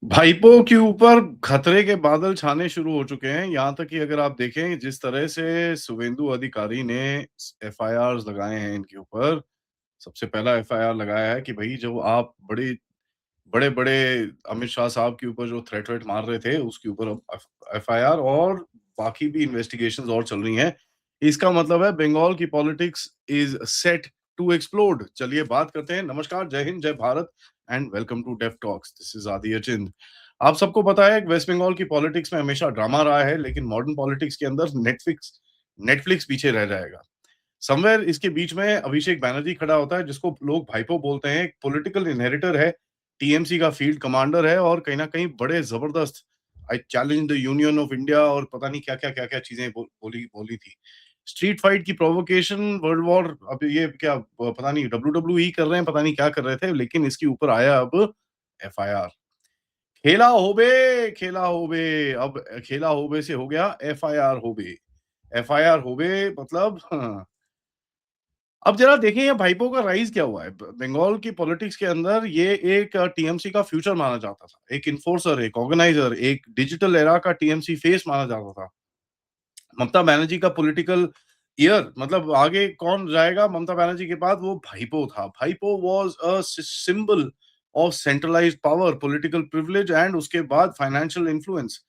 भाइपों के ऊपर खतरे के बादल छाने शुरू हो चुके हैं। यहाँ तक कि अगर आप देखें जिस तरह से शुभेंदु अधिकारी ने एफआईआर्स लगाए हैं इनके ऊपर, सबसे पहला एफआईआर लगाया है कि भई जो आप बड़े-बड़े अमित शाह साहब के ऊपर जो थ्रेट वेट मार रहे थे, उसके ऊपर अब एफआईआर और बाकी भी इन्वेस्टिगेशंस और चल रही हैं। इसका मतलब है बंगाल की politics is set to explode. चलिए बात करते हैं। नमस्कार, जय हिंद, जय Bharat and welcome to def talks. This is Adi Achint. आप सबको पता है कि वेस्ट बंगाल की पॉलिटिक्स में हमेशा ड्रामा रहा है, लेकिन मॉडर्न पॉलिटिक्स के अंदर नेटफ्लिक्स नेटफ्लिक्स पीछे रह जाएगा। समवेयर इसके बीच में अभिषेक बैनर्जी खड़ा होता है, जिसको लोग भाइपो बोलते हैं। एक पॉलिटिकल इनहेरिटर है, टीएमसी का फील्ड कमांडर है और कहीं न कहीं बड़े ज़बरदस्त I challenge the union of India और पता नहीं क्या-क्या चीज़ें बोली बोली थी। स्ट्रीट फाइट की प्रोवोकेशन, वर्ल्ड वॉर, अब ये क्या पता नहीं डब्ल्यूडब्ल्यूई कर रहे हैं, पता नहीं क्या कर रहे थे, लेकिन इसके ऊपर आया अब एफआईआर। खेला होबे, अब खेला होबे से हो गया एफआईआर होबे। एफआईआर होबे मतलब अब ज़रा देखें ये भाइपों का राइज़ क्या हुआ है। ब बंगाल की पॉलिटिक्स के अंदर ये एक टीएमसी का फ्यूचर माना जाता था। एक एनफोर्सर, एक ऑर्गेनाइज़र, एक डिजिटल एरा का टीएमसी फेस माना जाता था। ममता बनर्जी का पॉलिटिकल ईयर मतलब आगे कौन जाएगा ममता बनर्जी के बाद, वो भाइपो था। भाइपो was a symbol of centralised power, political privilege and उसके बाद फाइनेंशियल इन्फ्लुएंस।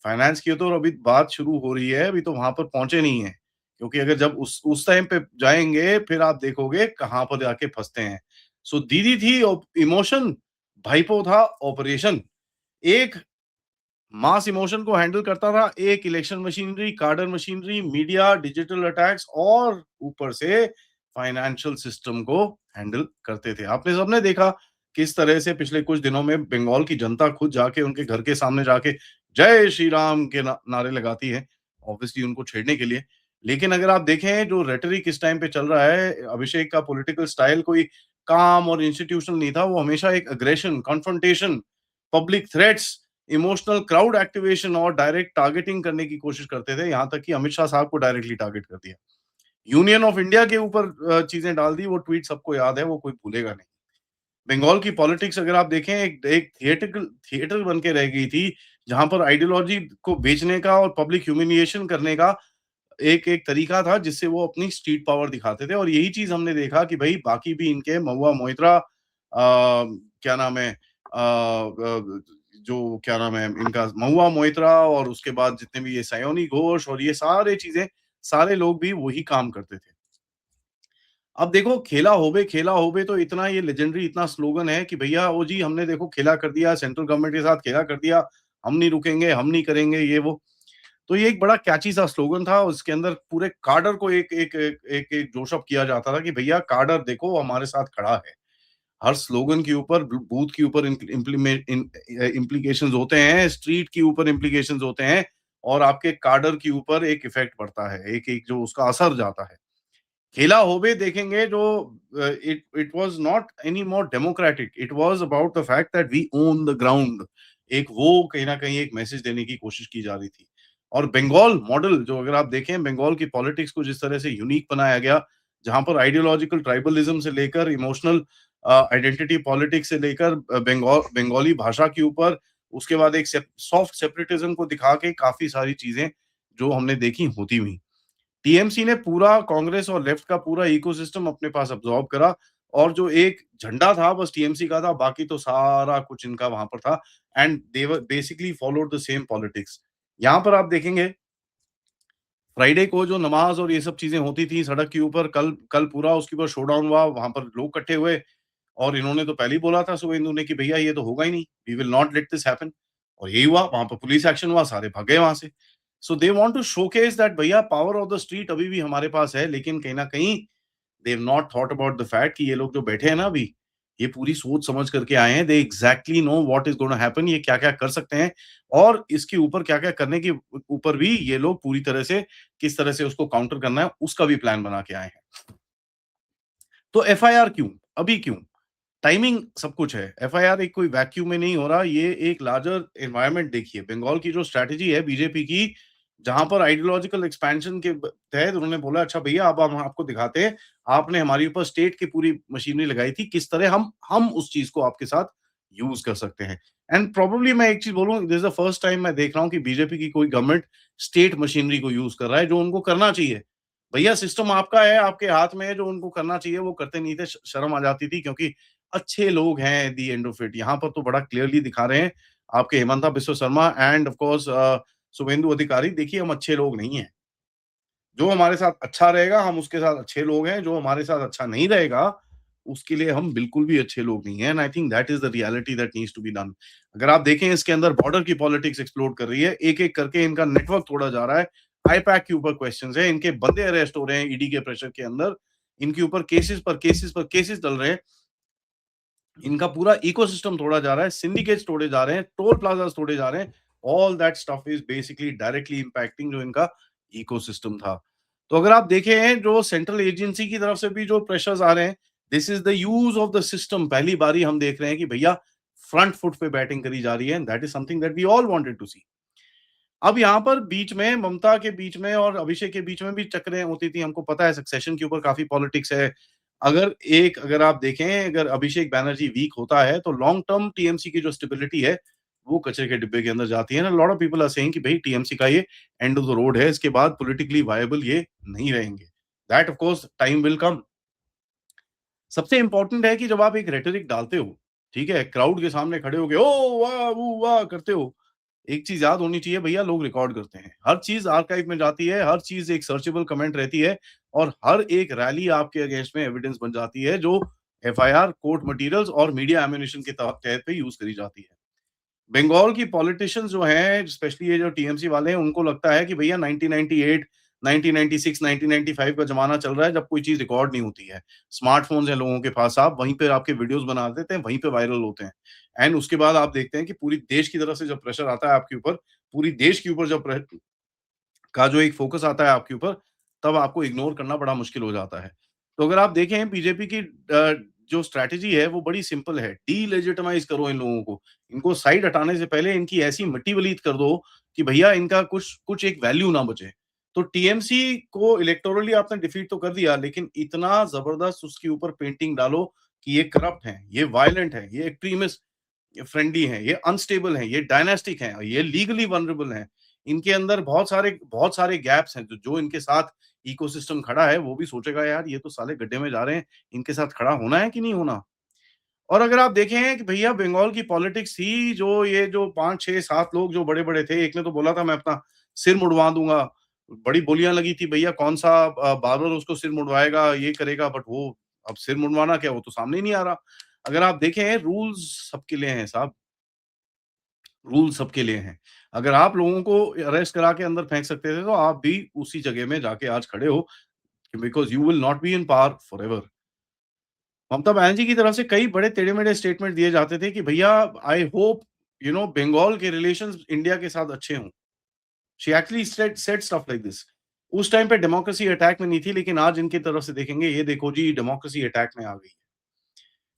फाइनेंस की तो अभी बात शुरू हो रही है, अभी तो वहाँ पर पहुँचे नहीं हैं। क्योंकि अगर जब उस टाइम पे जाएँगे, फिर आप देखोगे कहाँ पर जाके फँसते हैं। सो दीदी थी इमोशन, भाइपो था ऑपरेशन। एक मास इमोशन को हैंडल करता था, एक इलेक्शन मशीनरी, कार्डर मशीनरी, मीडिया, डिजिटल अटैक्स और ऊपर से फाइनेंशियल सिस्टम को हैंडल करते थे। आपने सबने देखा किस तरह से पिछले कुछ दिनों में बंगाल की जनता खुद जाके उनके घर के सामने जाके जय श्री राम के नारे लगाती है, ऑब्वियसली उनको छेड़ने के लिए। लेकिन अगर आप देखें जो रेटरिक इस टाइम पे चल रहा है, अभिषेक का पॉलिटिकल स्टाइल कोई काम और इंस्टीट्यूशनल नहीं था, वो हमेशा एक aggression, confrontation, public threats, emotional crowd activation और डायरेक्ट टारगेटिंग करने की कोशिश करते थे, यहाँ तक कि अमित शाह साहब को डायरेक्टली टारगेट कर दिया। यूनियन ऑफ इंडिया के ऊपर चीजें डाल दी, वो ट्वीट सबको याद है, वो कोई भूलेगा नहीं। बंगाल की पॉलिटिक्स अगर आप देखें, एक एक थिएटर बन के रह गई थी, जहाँ पर आइडियोलॉजी को बेचने का और पब्लिक ह्यूमिलिएशन करने का एक एक तरीका था, जिससे वो अपनी स्ट्रीट पावर दिखाते थे। और यही चीज़ हमने देखा कि भई बाकी भी इनके महुआ मोइत्रा क्या नाम है जो क्या नाम है इनका महुआ मोइत्रा और उसके बाद जितने भी ये सयोनी घोष और ये सारे चीज़ें, सारे लोग भी वही काम करते थे। अब देखो खेला होबे तो इतना ये लेजेंडरी इतना स्लोगन है कि भैया वो जी हमने देखो खेला कर दिया, सेंट्रल गवर्नमेंट के साथ खेला कर दिया, हम नहीं रुकेंगे, हम नहीं करेंगे ये वो। तो ये एक बड़ा कैची सा स्लोगन था, उसके अंदर पूरे काडर को एक जोश अप किया जाता था कि भैया काडर देखो हमारे साथ खड़ा है। हर स्लोगन के ऊपर बूथ के ऊपर इम्प्लीकेशंस होते हैं, स्ट्रीट के ऊपर इम्प्लीकेशंस होते हैं और आपके काडर के ऊपर एक इफेक्ट पड़ता है, एक एक जो उसका असर जाता है। खेला होबे देखेंगे जो it was not any more democratic, it was about the fact that we own the ground. एक वो कहीं न कहीं एक मैसेज देने की कोशिश की जा रही थी। और बंगाल मॉडल जो अगर आप देखें बंगाल की पॉलिटिक्स को जिस तरह से यूनिक बनाया गया, जहाँ पर आइडियोलॉजिकल ट्राइबलिज्म से लेकर इमोशनल आइडेंटिटी पॉलिटिक्स से लेकर बंगाली भाषा के ऊपर, उसके बाद एक सॉफ्ट सेपरेटिज्म को दिखा के काफ़ी सारी चीज़ें जो हमने देखी होती हुई। टीएमसी ने पूरा कांग्रेस और लेफ्ट का पूरा इकोसिस्टम अपने पास अब्सॉर्ब करा और जो एक झंडा था बस टीएमसी का था, बाकी तो सारा कुछ इनका वहां पर था and they were basically followed the same politics. यहाँ पर आप देखेंगे फ्राइडे को जो नमाज और ये सब चीजें होती थी सड़क के ऊपर, कल कल पूरा उसके ऊपर शोडाउन हुआ, वहां पर लोग इकट्ठे हुए और इन्होंने तो पहले ही बोला था शुभेंदु ने कि भैया ये तो होगा ही नहीं, we will not let this happen. और यही हुआ, वहां पर पुलिस एक्शन हुआ, सारे भागे वहां से। So they want to showcase that भैया पावर ऑफ द स्ट्रीट अभी भी हमारे पास है, लेकिन कहीं ना कहीं they have not thought about the fact कि ये लोग जो बैठे हैं ना अभी, ये पूरी सोच समझ करके आए हैं, दे exactly know what is gonna happen, ये क्या क्या कर सकते हैं और इसके ऊपर क्या क्या करने के ऊपर भी ये लोग पूरी तरह से किस तरह से उसको काउंटर करना है उसका भी प्लान बना के आए हैं। तो एफआईआर क्यों, अभी क्यों? टाइमिंग सब कुछ है। एफआईआर एक कोई वैक्यूम में नहीं हो रहा, ये एक लार्जर एनवायरनमेंट देखिए। बंगाल की जो स्ट्रैटेजी है बीजेपी की, जहाँ पर आइडियोलॉजिकल एक्सपेंशन के तहत उन्होंने बोला अच्छा भैया अब हम आपको दिखाते हैं, आपने हमारे ऊपर स्टेट की पूरी मशीनरी लगाई थी, किस तरह हम उस चीज को आपके साथ यूज़ कर सकते हैं। एंड प्रोबेबली मैं एक चीज़ बोलूँ, this is the first time मैं देख रहा हूँ कि बीजेपी की कोई गवर्नमेंट स्टेट मशीनरी को यूज़ कर रहा है, जो उनको करना चाहिए। भैया सिस्टम आपका है, आपके हाथ में है, जो उनको करना चाहिए वो करते नहीं थे, श शर्म आ जाती थी क्योंकि अच्छे लोग हैं at the end of it. यहाँ पर तो बड़ा क्लियरली दिखा रहे हैं आपके Himanta Biswa Sarma and of course Suvendu Adhikari, देखिए हम अच्छे लोग नहीं हैं। जो हमारे साथ अच्छा रहेगा, हम उसके साथ अच्छे लोग हैं, जो हमारे साथ अच्छा नहीं रहेगा, उसके लिए हम बिल्कुल भी अच्छे लोग नहीं हैं and I think that is the reality that needs to be done. अगर आप देखें इसके अंदर बॉर्डर की पॉलिटिक्स एक्सप्लोड कर रही है, एक-एक करके इनका नेटवर्क तोड़ा जा रहा है, आईपैक के ऊपर क्वेश्चन्स हैं, इनके बंदे अरेस्ट हो रहे हैं ईडी के प्रेशर के अंदर, इनके ऊपर केसेस पर केसेस पर केसेस चल रहे हैं, इनका पूरा इकोसिस्टम तोड़ा जा रहा है, सिंडिकेट्स तोड़े जा रहे हैं, टोल प्लाज़ास तोड़े जा रहे हैं, all that stuff is basically directly impacting जो इनका इकोसिस्टम था। तो अगर आप देखें जो सेंट्रल एजेंसी की तरफ से भी जो प्रेशर्स आ रहे हैं, this is the use of the system, पहली बारी हम देख रहे हैं कि भैया फ्रंट फुट पे बैटिंग करी जा रही है and that is something that we all wanted to see. अब यहाँ पर बीच में ममता के बीच में और अभिषेक के बीच में भी टकरारें होती थी, हमको पता है सक्सेशन के ऊपर काफ़ी पॉलिटिक्स है। अगर आप देखें, अगर अभिषेक बैनर्जी वीक होता है, तो लॉन्ग टर्म टीएमसी की जो स्टेबिलिटी है, वो कचरे के डिब्बे के अंदर जाती है ना। Lot of people are saying कि भई टीएमसी का ये एंड ऑफ द रोड है, इसके बाद पॉलिटिकली वायबल ये नहीं रहेंगे। That of course time will come. सबसे इम्पोर्टेंट है कि जब आप एक रेटोरिक डालते हो, ठीक है? क्राउड के सामने खड़े होके ओह! वाह! वू! वाह! करते हो, एक चीज़ याद होनी चाहिए भैया, लोग रिकॉर्ड करते हैं। हर चीज़ आर्काइव में जाती है, हर चीज़ एक सर्चेबल कमेंट रहती है और हर एक रैली आपके अगेंस्ट में एविडेंस बन जाती है, जो एफआईआर, कोर्ट मटीरियल्स और मीडिया एमुनिशन के तहत पे यूज़ करी जाती है। बंगाल की पॉलिटिशियंस जो हैं, स्पेशली ये जो टीएमसी वाले हैं, उनको लगता है कि भैया 1998, 1996, 1995 का ज़माना चल रहा है, जब कोई चीज़ रिकॉर्ड नहीं होती है। स्मार्टफ़ोन्स हैं लोगों के पास, आप वहीं पे आपके वीडियोज़ बना देते हैं, वहीं पे वायरल होते हैं। एंड उसके बाद आप देखते हैं कि पूरी देश की तरफ से जब प्रेशर आता है आपके ऊपर, पूरी देश के ऊपर जब का जो एक फ़ोकस आता है आपके ऊपर, तब आपको इग्नोर करना बड़ा मुश्किल हो जाता है। तो अगर आप देखें बीजेपी की जो स्ट्रैटेजी है वो बड़ी सिंपल है, डीलेजिटिमाइज़ करो इन लोगों को। इनको साइड हटाने से पहले इनकी ऐसी मिट्टी-वलीत कर दो कि भैया इनका कुछ कुछ एक वैल्यू ना बचे। तो टीएमसी को इलेक्टोरली आपने डिफीट तो कर दिया, लेकिन इतना ज़बरदस्त उसके ऊपर पेंटिंग डालो कि ये करप्ट हैं, ये वायलेंट हैं, ये एक्सट्रीमिस्ट ये फ्रेंडली हैं, ये अनस्टेबल हैं, ये डायनास्टिक हैं, ये लीगली वल्नरेबल हैं। इनके अंदर बहुत सारे गैप्स हैं, जो जो इनके साथ इकोसिस्टम खड़ा है, वो भी सोचेगा यार ये तो साले गड्ढे में जा रहे हैं, इनके साथ खड़ा होना है कि नहीं होना? और अगर आप देखें कि भैया बंगाल की पॉलिटिक्स थी, जो ये जो 5, 6, 7 लोग जो बड़े-बड़े थे, एक ने तो बोला था मैं अपना सिर मुड़वा दूँगा। बड़ी बोलियाँ लगी थी भैया कौन-सा बार्बर उसको सिर मुड़वाएगा, ये करेगा, बट वो अब सिर मुड़वाना क्या, वो तो सामने ही नहीं आ रहा। अगर आप देखें रूल्स सबके लिए हैं साहब, रूल सबके लिए हैं। अगर आप लोगों को अरेस्ट करा के अंदर फेंक सकते थे, तो आप भी उसी जगह में जाके आज खड़े हो, because you will not be in power forever. Mamata Banerjee की तरफ से कई बड़े टेढ़े-मेढ़े स्टेटमेंट दिए जाते थे कि भैया आई होप बंगाल के रिलेशंस इंडिया के साथ अच्छे हों। She actually said stuff like this. उस टाइम पे डेमोक्रेसी अटैक में नहीं थी, लेकिन आज इनकी तरफ से देखेंगे, ये देखो जी डेमोक्रेसी अटैक में आ गई।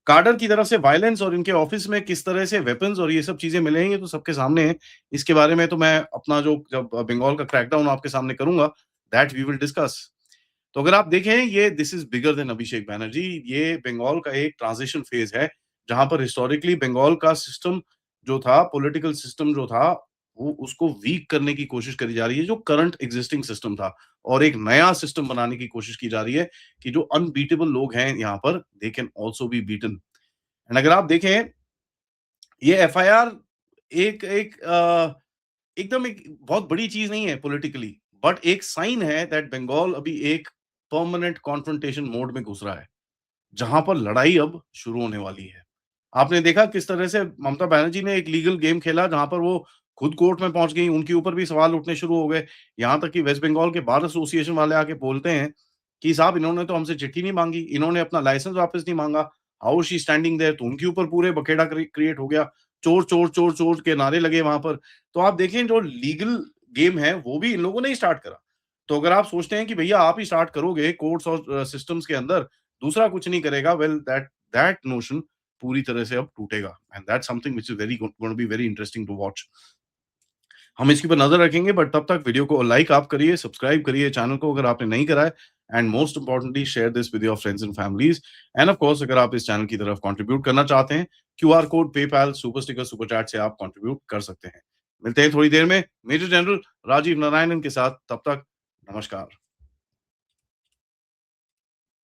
कार्डर की तरफ से वायलेंस और इनके ऑफिस में किस तरह से वेपन्स और ये सब चीज़ें मिले हैं, ये तो सबके सामने है। इसके बारे में तो मैं अपना जो जब बंगाल का क्रैकडाउन आपके सामने करूँगा, दैट वी विल डिस्कस। तो अगर आप देखें, ये दिस इज़ बिगर देन अभिषेक बैनर्जी, ये बंगाल का एक ट्रांज़िशन फेज़ है, जहाँ पर हिस्टोरिकली बंगाल का सिस्टम जो था, पॉलिटिकल सिस्टम जो था, वो उसको वीक करने की कोशिश करी जा रही है, जो करंट एक्जिस्टिंग सिस्टम था, और एक नया सिस्टम बनाने की कोशिश की जा रही है कि जो अनबीटेबल लोग हैं यहाँ पर, they can also be beaten. And अगर आप देखें, ये एफआईआर एक एक एकदम एक बहुत बड़ी चीज़ नहीं है पॉलिटिकली, बट एक साइन है दैट बंगाल अभी एक परमानेंट कॉन्फ्रंटेशन मोड में घुस रहा है, जहाँ पर लड़ाई अब शुरू होने वाली है। आपने देखा किस तरह से ममता बनर्जी ने एक लीगल गेम खेला, जहाँ पर वो खुद कोर्ट में पहुँच गई, उनके ऊपर भी सवाल उठने शुरू हो गए। यहाँ तक कि वेस्ट बंगाल के बार एसोसिएशन वाले आके बोलते हैं कि साहब इन्होंने तो हमसे चिट्ठी नहीं माँगी, इन्होंने अपना लाइसेंस वापस नहीं माँगा, how is she standing there? तो उनके ऊपर पूरे बखेड़ा क्रिएट हो गया। चोर, चोर, चोर, चोर के नारे लगे वहाँ पर। तो आप देखें, जो लीगल गेम है, वो भी इन लोगों ने ही स्टार्ट करा। तो अगर आप सोचते हैं कि भैया आप ही स्टार्ट करोगे कोर्ट्स और सिस्टम्स के अंदर, दूसरा कुछ नहीं करेगा, वेल दैट दैट नोशन पूरी तरह से अब टूटेगा and that's something which is very gonna be very interesting to watch. हम इसके ऊपर नज़र रखेंगे, बट तब तक वीडियो को लाइक आप करिए, सब्सक्राइब करिए चैनल को अगर आपने नहीं करा है, and most importantly share this with your friends and families. And of course अगर आप इस चैनल की तरफ कंट्रीब्यूट करना चाहते हैं, QR code, PayPal, super sticker, super chat से आप कंट्रीब्यूट कर सकते हैं। मिलते हैं थोड़ी देर में मेजर जनरल राजीव नारायणन के साथ, तब तक नमस्कार।